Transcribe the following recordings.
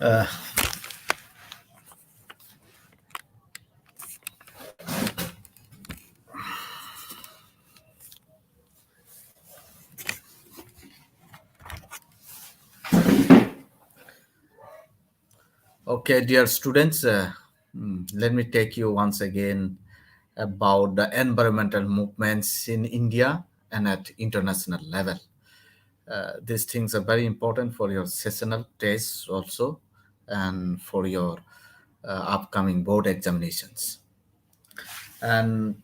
Uh, okay, dear students, let me take you once again about the environmental movements in India and at international level. These things are very important for your sessional tests also and for your upcoming board examinations. And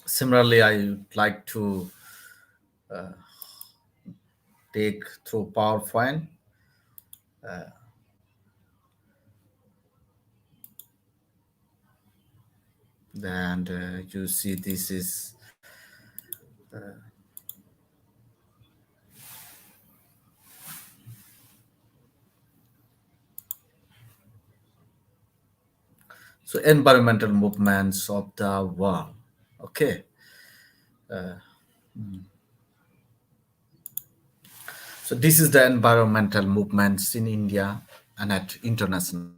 similarly, I would like to take through PowerPoint. And you see this is so environmental movements of the world. Okay. So this is the environmental movements in India and at international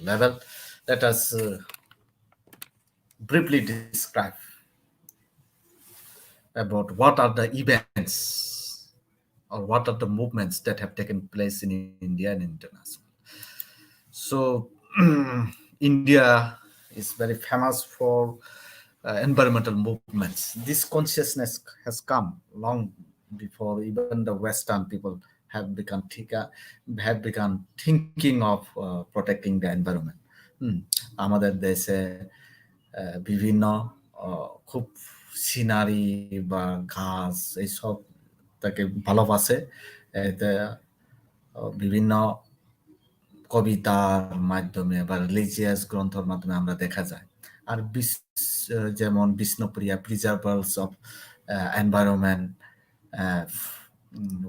level. Let us briefly describe about what are the events or what are the movements that have taken place in India and international. So India is very famous for environmental movements. This consciousness has come long before even the Western people have begun thinking of protecting the environment. আমাদের দেশে বিভিন্ন খুব scenery বা ঘাস এইসব তাকে ভালোবাসে এতে বিভিন্ন কবিতার মাধ্যমে বা রিলিজিয়াস গ্রন্থের মাধ্যমে আমরা দেখা যায় আর যেমন Bishnupriya preservers of environment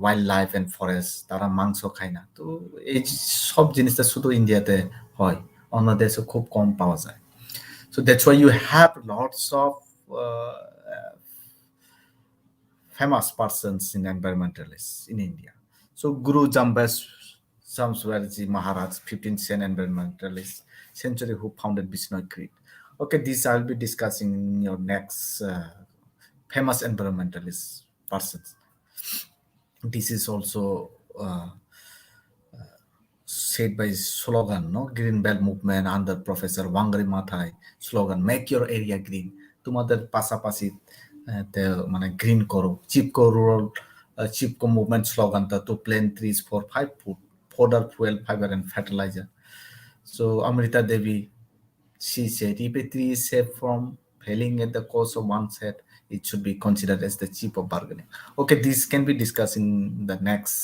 wildlife and forest তারা মাংস খায় না তো এই সব জিনিসটা শুধু ইন্ডিয়াতে হয় অন্য দেশে খুব কম পাওয়া যায় so that's why you have lots of famous persons in environmentalists in India. So Guru Jamswarji Maharaj, 15th century environmentalist, century who founded Bishnoi Creed. Okay, this I'll be discussing in your next famous environmentalist persons. This is also said by slogan, no? Green Belt Movement under Professor Wangari Maathai slogan, make your area green. তোমাদের পাশাপাশি মানে green করো Chipko rural Chipko movement স্লোগানটা to plant trees for 5 food fodder fuel fiber and fertilizer. So Amrita Devi, she said if a tree is saved from falling at the cost of one's head, it should be considered as the cheap of bargaining. Okay, this can be discussed in the next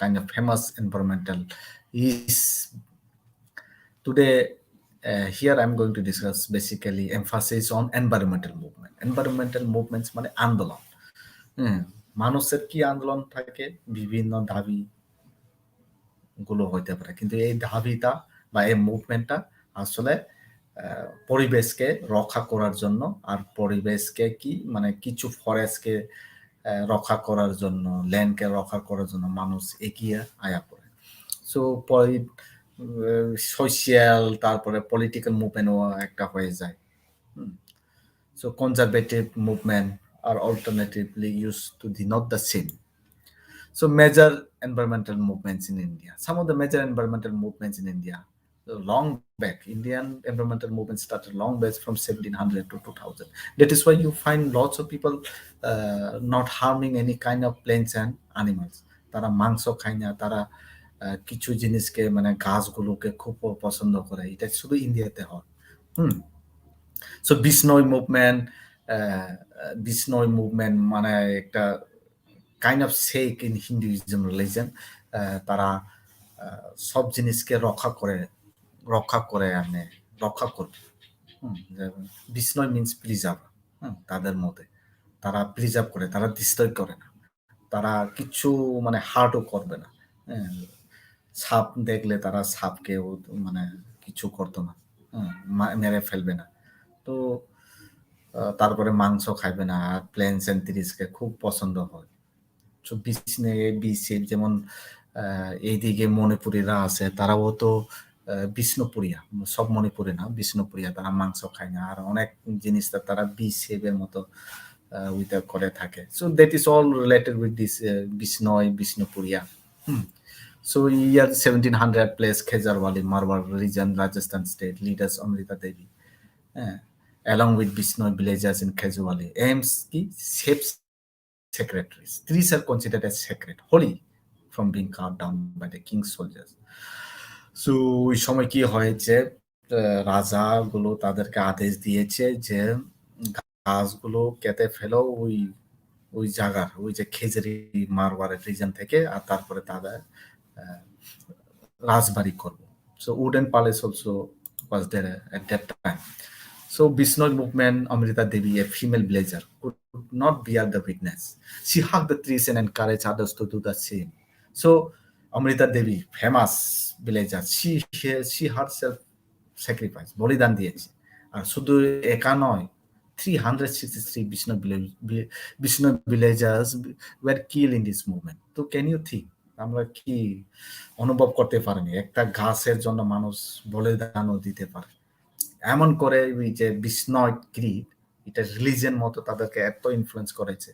kind of famous environmental is today. Here I'm going to discuss basically emphasis on environmental movement. Environmental movements মানে আন্দোলন মানুষের কি আন্দোলন থাকে বিভিন্ন দাবি গুলো হইতে পারে কিন্তু এই দাবিটা বা এই মুভমেন্টটা আসলে পরিবেশকে রক্ষা করার জন্য আর পরিবেশকে কি মানে কিছু ফরেস্টকে রক্ষা করার জন্য ল্যান্ডকে রক্ষা করার জন্য মানুষ এগিয়ে আয়া পড়ে সো সোশ্যাল তারপরে পলিটিক্যাল মুভমেন্টও একটা হয়ে যায় so conservative movement are alternatively used to denote the same. So major environmental movements in India. Some of the major environmental movements in India, long back, Indian environmental movements started long back from 1700 to 2000. That is why you find lots of people not harming any kind of plants and animals. তারা মাংস খায় না তারা কিছু জিনিসকে মানে গাছগুলোকে খুব পছন্দ করে এটা শুধু ইন্ডিয়াতে হয় সো বিষ্ণই মুভমেন্ট মানে একটা kind of sect in Hinduism religion তারা সব জিনিসকে রক্ষা করে আনে রক্ষা করবে বিষ্ণই মিনস প্রিজার্ভ তাদের মতে তারা প্রিজার্ভ করে তারা ডিস্ট্রয় করে না তারা কিছু মানে হার্টও করবে না সাপ দেখলে তারা সাপকে মানে কিছু করতো না মেরে ফেলবে না তো তারপরে মাংস খাইবে না আর প্লেন্স এন্ড ট্রিজকে খুব পছন্দ হয় সো বিষ্ণে যেমন এইদিকে মণিপুরীরা আছে, তারাও তো বিষ্ণুপুরিয়া, সব মণিপুরে না, বিষ্ণুপুরিয়া, তারা মাংস খায় না, আর অনেক জিনিসটা তারা বি শেপের মতো ওইটা করে থাকে। So that is all related with this Bishnoi, Bishnupriya. So year 1700 place Khejarwali, Marwar region, Rajasthan state, leaders Amrita Devi, along with Bishnoi villagers in Khejarwali, aims ki safe secretaries. Trees are considered as sacred, holy from being cut down by the king's soldiers. So ওই সময় কি হয়েছে, রাজাগুলো তাদেরকে আদেশ দিয়েছে যে গাছগুলো কেটে ফেলো ওই ওই জায়গার, ওই যে খেজরি মারওয়ারের রিজন থেকে, আর তারপরে তাদের রাজবাড়ি করবো। So wooden palace also was there at that time. So Bishnoi movement, Amrita Devi, a female villager, could not bear the witness. She hugged the trees and encouraged others to do the same. So Amrita Devi, famous villager, she herself sacrificed, বলিদান দিয়েছে। আর শুধু একা নয়, 363 Bishnoi villagers were killed in this movement. So can you think, আমরা কি অনুভব করতে পারিনি একটা ঘাসের জন্য মানুষ বলিদানও দিতে পারে? এমন করে ওই যে বিষ্ণয় ক্রিড, এটা রিলিজিয়ন মতো তাদেরকে এত ইনফ্লুয়েন্স করেছে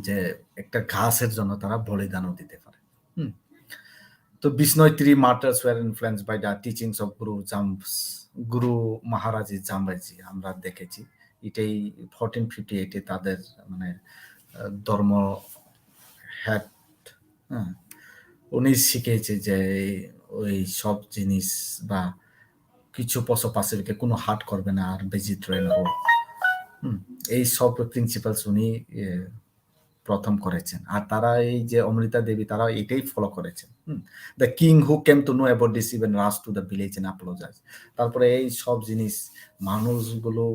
যে একটা ঘাসের জন্য তারা বলিদানও দিতে পারে। তো Bishnoi 3 martyrs were influenced by the teachings of গুরু মহারাজি জাম্বাজি, আমরা দেখেছি এটাই 1458 তাদের মানে ধর্ম হেড, উনি শিখেছে যে ওই সব জিনিস বা কিছু পশু পাখিকে কোনো হার্ট করবে না, আর ভেজিটেরিয়ান হোক, এই সব প্রিন্সিপালস উনি প্রথম করেছেন। আর তারা এই যে অমৃতা দেবী, তারা এটাই ফলো করেছেন। The king who came to know about this even rush to the village and apologise. তারপরে এই সব জিনিস মানুষগুলো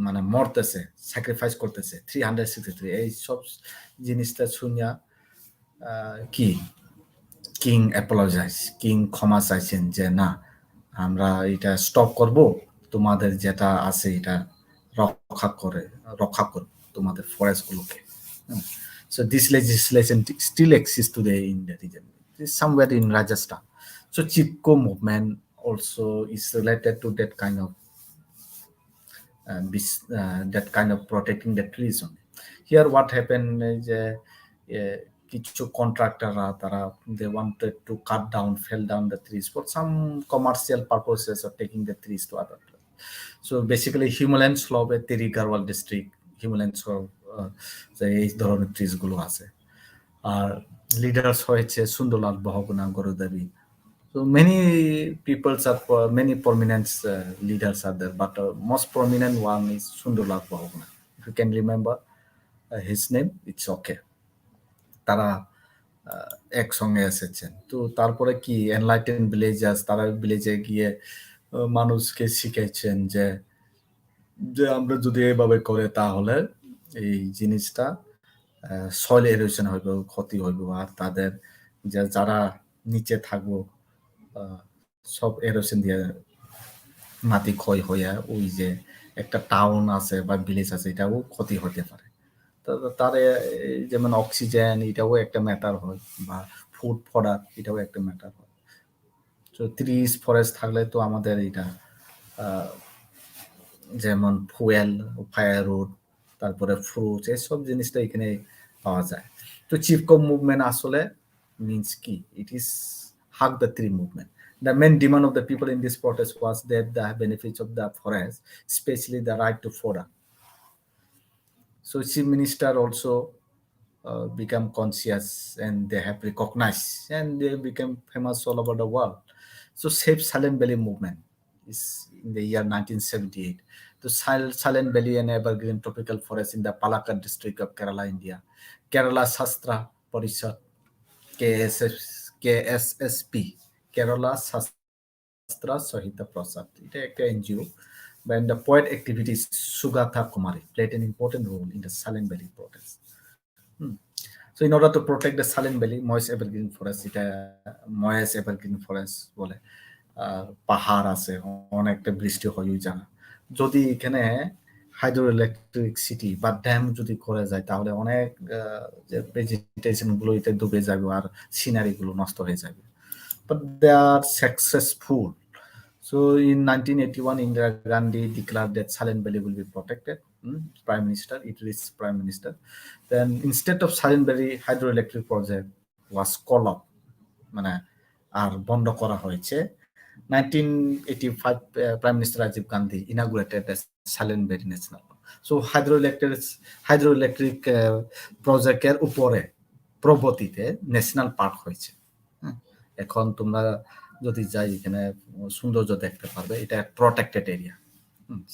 মানে মরতেছে, স্যাক্রিফাইস করতেছে, 363 এই সব জিনিসটা শুনিয়া কি কিং অ্যাপোলোজাইজ, কিং ক্ষমা চাইছেন যে না, আমরা এটা স্টপ করব, তোমাদের যেটা আছে এটা রক্ষা করো তোমাদের ফরেস্টগুলোকে। So this legislation still exists today in the region. It's somewhere in Rajasthan. So chipko movement also is related to that kind of protecting the trees only. Here what happened is কিছু কন্ট্রাক্টররা তারা they wanted to cut down, fell down the trees for some commercial purposes of taking the trees to other places. So basically Himalayan slope, Tehri Garhwal district, Himalayan slope, এই ধরনের trees গুলো আছে। আর leaders হয়েছে Sundarlal Bahuguna গরুদেবী। So many prominent leaders are there, but most prominent one is Sundarlal Bahuguna. If you can remember his name, it's okay. তারা একসঙ্গে এসেছেন। তো তারপরে কি এনলাইটেন ভিলেজার্স, তারা ভিলেজে গিয়ে মানুষকে শিখেছেন যে আমরা যদি এভাবে করে তাহলে এই জিনিসটা সয়েল এরোশন হইব, ক্ষতি হইব, আর তাদের যারা নিচে থাকবো সব এরোশন দিয়ে মাটি ক্ষয় হইয়া ওই যে একটা টাউন আছে বা ভিলেজ আছে এটাও ক্ষতি হতে পারে। তার যেমন অক্সিজেন এটাও একটা ম্যাটার হয়, বা ফুড প্রোডাক্ট এটাও একটা ম্যাটার হয়। তো ট্রিজ ফরেস্ট থাকলে তো আমাদের এটা যেমন ফুয়েল, ফায়ারউড, তারপরে ফ্রুটস, এসব জিনিসটা এখানে পাওয়া যায়। তো চিপকো মুভমেন্ট আসলে মিন্স কি, ইট ইজ হাক the tree movement. The main demand of the people in this protest was that the benefits of the forest, especially the right to fodder. So chief minister also become conscious, and they have recognized, and they became famous all over the world. So Save Silent Valley movement is in the year 1978. The Silent Valley, an evergreen tropical forest in the Palakkad district of Kerala, India. Kerala Shastra Parishad, KSSP, Kerala Shastra Sahita Prasad. It's a NGO. When the poet activist Sugatha Kumari played an important role in the Silent Valley protest. So in order to protect the Silent Valley, moist evergreen forest, এটা moist evergreen forest বলে, পাহাড় আছে, অনেকটা বৃষ্টি হয় ওই জায়গা, যদি এখানে হাইড্রো ইলেকট্রিক সিটি বা ড্যাম যদি করে যায় তাহলে অনেক যে ভেজিটেশন গুলো এটা ডুবে যাবে আর সিনারি গুলো নষ্ট হয়ে যাবে, but they are successful. So in 1981, Indira Gandhi declared that Silent Valley will be protected. Prime Minister, it reached Prime Minister. Then instead of Silent Valley hydroelectric project was called up, মানে আর বন্ধ করা হয়েছে। 1985 Prime Minister Rajiv Gandhi inaugurated the Silent Valley National Park. So hydroelectric প্রজেক্টের উপরে প্রগতিতে national park হয়েছে। এখন তোমরা যদি যাই এখানে সৌন্দর্য দেখতে পারবে, এটা protected area,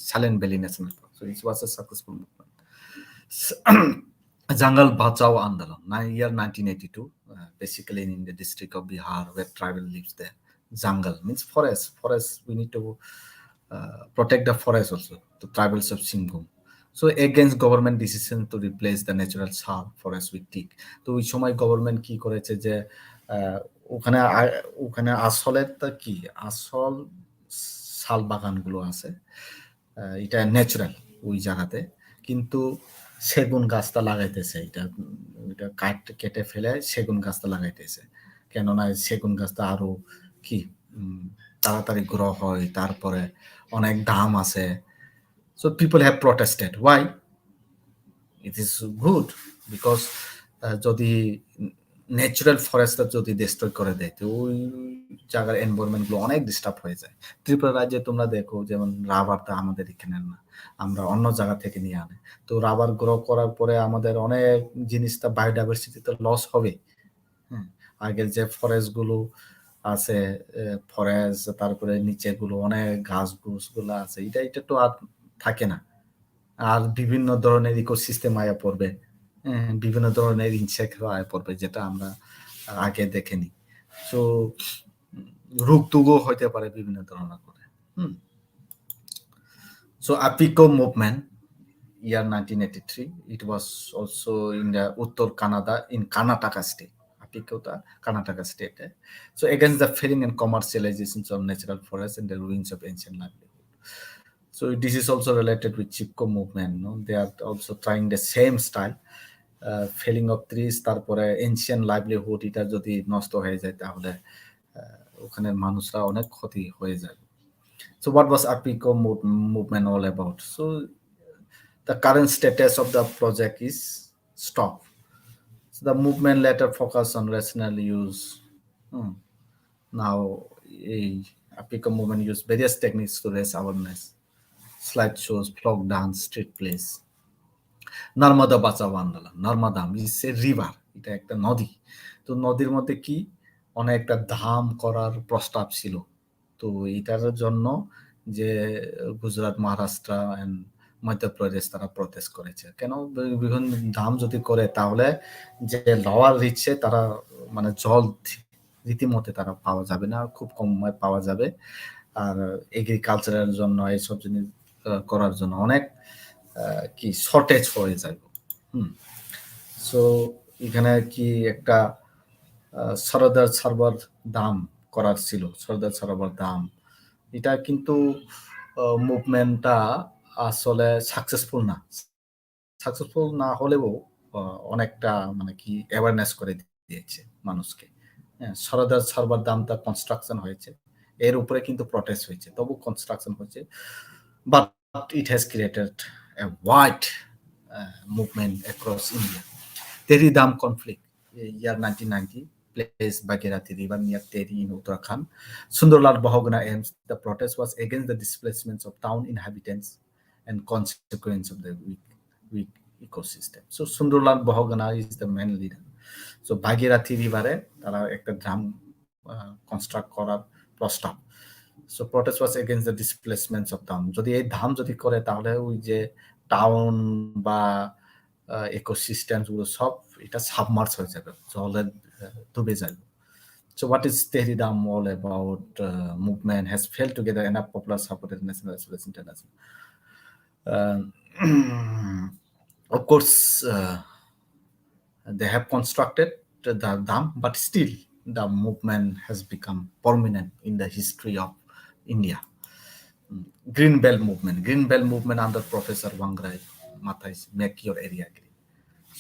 silent valley national park. So it was a successful movement. Jungle Bachao Andolan, year 1982, basically in the district of Bihar where tribal lives there. Jungle means forest. Forest, we need to protect the forest also, the tribals of Singhum. So against government decision to replace the natural sal forest with teak. তো ওই সময় government কি করেছে যে ওখানে ওখানে আসলের তা কি আসল শাল বাগানগুলো আছে, এটা ন্যাচারাল ওই জায়গাতে, কিন্তু সেগুন গাছটা লাগাইতেছে, এটা কেটে ফেলে সেগুন গাছটা লাগাইতেছে, কেননা সেগুন গাছটা আরো কি তাড়াতাড়ি গ্রো হয়, তারপরে অনেক দাম আছে। So people have protested. Why? It is good because যদি ন্যাচারাল ফরেস্ট যদি ডিস্ট্রয় করে দেয় তো ওই জায়গার এনভায়রনমেন্ট গুলো অনেক ডিস্টার্ব হয়ে যায়। ত্রিপুরা রাজ্যে তোমরা দেখো যেমন রাবারটা আমাদের এখানে না, আমরা অন্য জায়গা থেকে নিয়ে আনে, তো রাবার গ্রো করার পরে আমাদের অনেক জিনিসটা বায়োডাইভার্সিটি তো লস হবে। হ্যাঁ, আগের যে ফরেস্ট গুলো আছে, ফরেস্ট, তারপরে নিচে গুলো অনেক ঘাস ঘুষ গুলো আছে, এটা তো আর থাকে না, আর বিভিন্ন ধরনের ইকোসিস্টেম আয়া পড়বে, বিভিন্ন ধরনের ইনসেক্ট আয়া পড়বে, যেটা আমরা আগে দেখেনি। সো রোগ তুগও হইতে পারে বিভিন্ন ধরনের করে। So Apiko movement, year 1983, it was also in the Uttar Kannada in Karnataka state. Apikota, Karnataka state. So against the felling and commercializations of natural forests and the ruins of ancient livelihood. So this is also related with chipko movement. No? They are also trying the same style. Felling of trees, তারপরে ancient livelihood এটা যদি নষ্ট হয়ে যায় তাহলে ওখানের মানুষরা অনেক ক্ষতি হয়ে যায়। So what was Apiko movement all about? So the current status of the project is stop. So the movement later focused on rational use. Now, Apiko movement used various techniques to raise awareness. Slide shows, folk dance, street plays. Narmada Bachao Andolan. Narmada is a river, এটা একটা নদী। তো নদীর মধ্যে কি অনেকটা ধাম করার প্রস্তাব ছিল। তো এটার জন্য যে গুজরাট, মহারাষ্ট্র এন্ড মধ্যপ্রদেশ তারা প্রটেস্ট করেছে। কেন বিভিন্ন ধাম যদি করে তাহলে যে লোয়ার রিচে তারা মানে জল রীতিমতো তারা পাওয়া যাবে না, খুব কম পাওয়া যাবে, আর এগ্রিকালচারের জন্য এইসব জিনিস করার জন্য অনেক কি শর্টেজ হয়ে যাবে। সো এখানে কি একটা সরদার সার্ভার দাম করার ছিল, সরদার সার্ভার দাম, এটা কিন্তু মুভমেন্টটা আসলে সাকসেসফুল না হলেও অনেকটা মানে কি অ্যাওয়ারনেস করে দিয়েছে মানুষকে। সরদার সার্ভার দামটা কনস্ট্রাকশন হয়েছে, এর উপরে কিন্তু প্রটেস্ট হয়েছে, তবু কনস্ট্রাকশন হয়েছে, but it has created a wide movement across India. Tehri Dam Conflict, year 1990, place Bhagirathi River near Tehri in Uttarakhand. Sundarlal Bahuguna aims the protest was against the displacements of town inhabitants and consequence of the weak ecosystem. So Sundarlal Bahuguna is the main leader. So Bhagirathi River তারা একটা dam construct করার প্রস্তাব। So protest was against the displacements of town. যদি এই ধাম যদি করে তাহলে ওই যে টাউন বা ইকোসিস্টেম গুলো সব এটা সাবমার্জ হয়ে যাবে, জলে ডুবে যাবে। So what is Tehri Dam all about? Movement has failed to gather enough popular support at national as well as international. Of course, they have constructed the dam, but still the movement has become prominent in the history of India. Green Belt movement. Green Belt movement under Professor Wangrai Mathai's Make Your Area Green.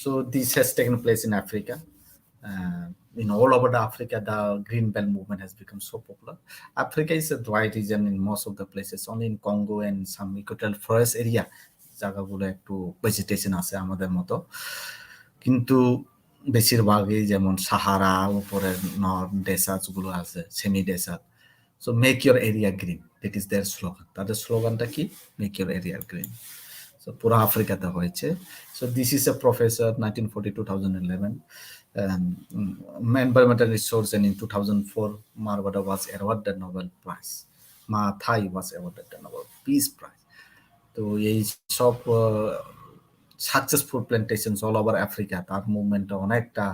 So this has taken place in Africa. In all over the Africa, the Green Belt movement has become so popular. Africa is a dry region in most of the places. Only in Congo and some equatorial forest area, জায়গাগুলো একটু vegetation আছে আমাদের মতো, কিন্তু বেশিরভাগই যেমন সাহারা উপরে north deserts গুলো আছে, semi desert. So make your area green, that is their slogan. তাদের স্লোগানটা কি? Make your area green. So পুরো আফ্রিকাতে হয়েছে। So this is a professor 1940-2011 environmental resource, and in 2004 Narmada was awarded the Nobel Prize. Mathai was awarded the Nobel Peace Prize. তো এই সব successful প্ল্যান্টেশনস all over Africa, তার মুভমেন্টটা অনেকটা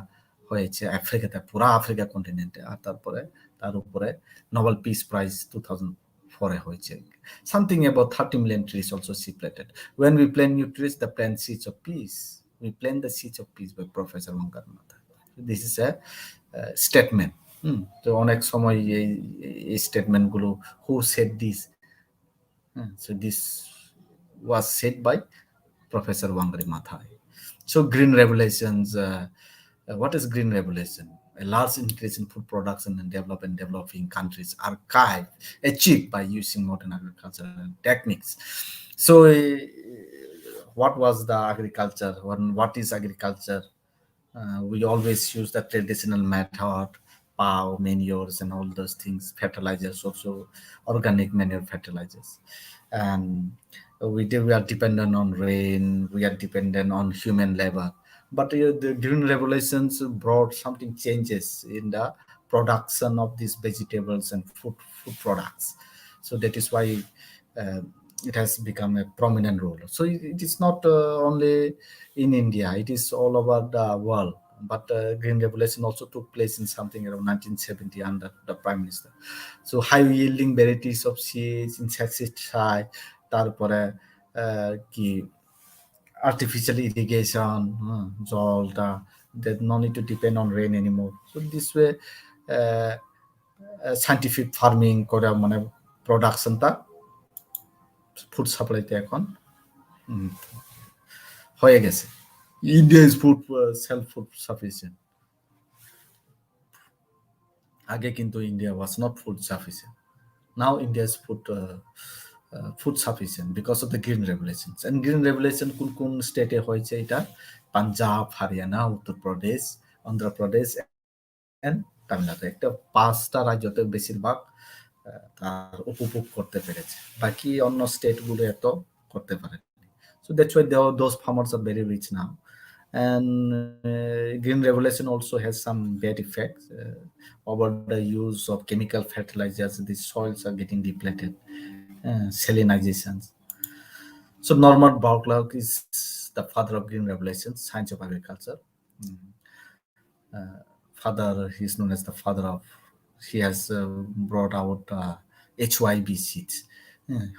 হয়েছে আফ্রিকাতে, পুরো আফ্রিকা কন্টিনেন্টে। আর তারপরে তার উপরে নোবেল পিস প্রাইজ 2004 হয়েছে। Something about 30 million trees also she planted. When we plant new trees, the plant seeds of peace. We plant the seeds of peace by Professor Wangarmatha. This is a statement. তো অনেক সময় এই স্টেটমেন্টগুলো, who said this, so this was said by Professor Wangari Maathai. So green revelations, what is green revolution? A large increase in food production and developing countries archive achieved by using modern agricultural techniques. So what was the agriculture? What is agriculture? We always use the traditional method, pow, manures, and all those things, fertilizers, also organic manure fertilizers. And we are dependent on rain, we are dependent on human labor. But the green revolutions brought something changes in the production of these vegetables and food products. So that is why uh, it has become a prominent role. So it is not only in India, it is all over the world. But green revolution also took place in something around 1970 under the prime minister. So high yielding varieties of seeds, insecticide, তারপরে কি artificial irrigation, জলটা, that no need to depend on rain anymore. So this way uh, scientific farming করে মানে প্রোডাকশনটা food সাপ্লাইতে এখন হয়ে গেছে। India is food self food sufficient. আগে কিন্তু India was not food sufficient. Now India is food sufficient because of the green revelations. And green revelation কোন স্টেটে হয়েছে? এটা পাঞ্জাব, হরিয়ানা, উত্তর প্রদেশ, অন্ধ্রপ্রদেশ এন্ড তামিলনাড়ু। একটা 5টা রাজ্যতে বেশিরভাগ তার উপভোগ করতে পেরেছে, বাকি অন্য স্টেটগুলো এত করতে পারেনি। So that's why those farmers are very rich now. And green revolution also has some bad effects. Over the use of chemical fertilizers, the soils are getting depleted, salinizations. So Norman Borlaug is the father of green revolution, science of agriculture. Father, he is known as the father of, he has brought out HYB seeds,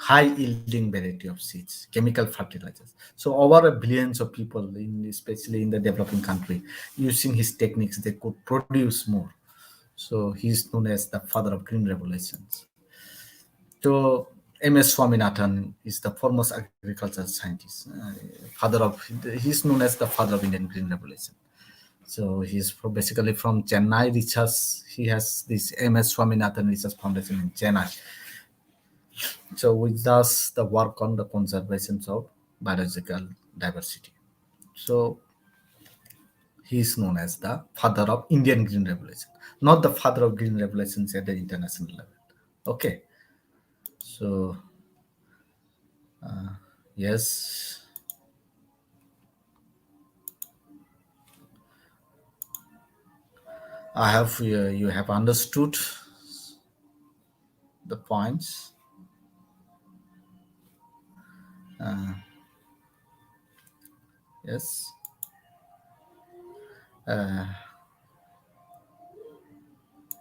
high yielding variety of seeds, chemical fertilizers. So over billions of people, especially in the developing country, using his techniques, they could produce more. So he is known as the father of green revolutions. So M.S. Swaminathan is the foremost agricultural scientist, father of, he is known as the father of Indian green revolution. So he's basically from Chennai research. He has this M.S. Swaminathan Research Foundation in Chennai. So which does the work on the conservation of biological diversity. So he is known as the father of Indian green revolution, not the father of green revolutions at the international level. Okay. So yes, I have you have understood the points. Yes.